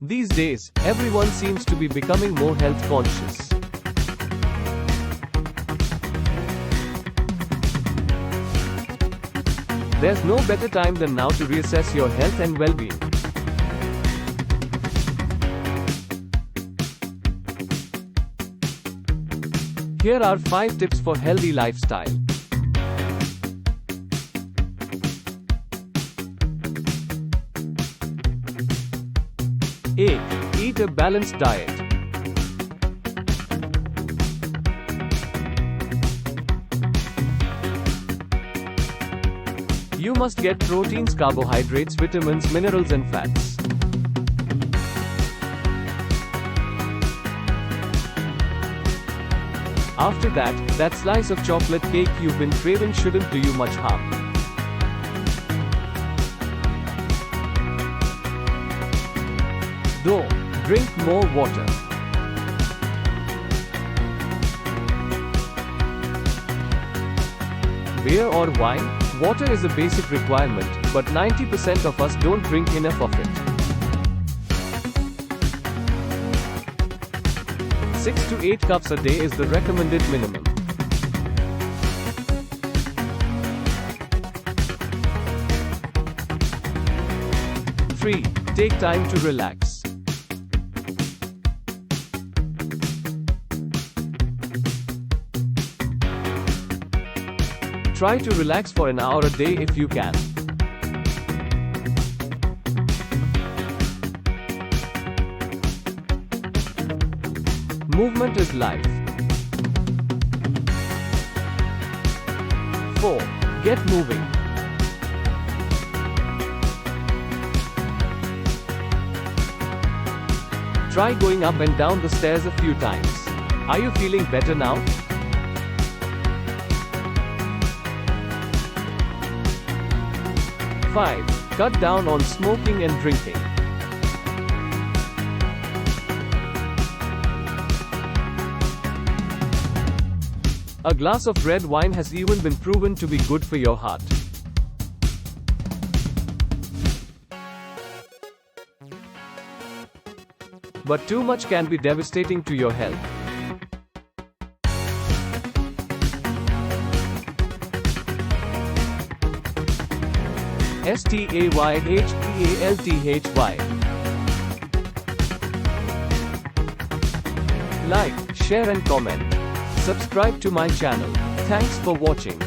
These days, everyone seems to be becoming more health conscious. There's no better time than now to reassess your health and well-being. Here are 5 tips for healthy lifestyle. 8. Eat a balanced diet. You must get proteins, carbohydrates, vitamins, minerals and fats. After that slice of chocolate cake you've been craving shouldn't do you much harm. Though, drink more water. Beer or wine? Water is a basic requirement, but 90% of us don't drink enough of it. 6 to 8 cups a day is the recommended minimum. Three, take time to relax. Try to relax for an hour a day if you can. Movement is life. 4. Get moving. Try going up and down the stairs a few times. Are you feeling better now? 5. Cut down on smoking and drinking. A glass of red wine has even been proven to be good for your heart. But too much can be devastating to your health. Stayhealthy. Like, share and comment. Subscribe to my channel. Thanks for watching.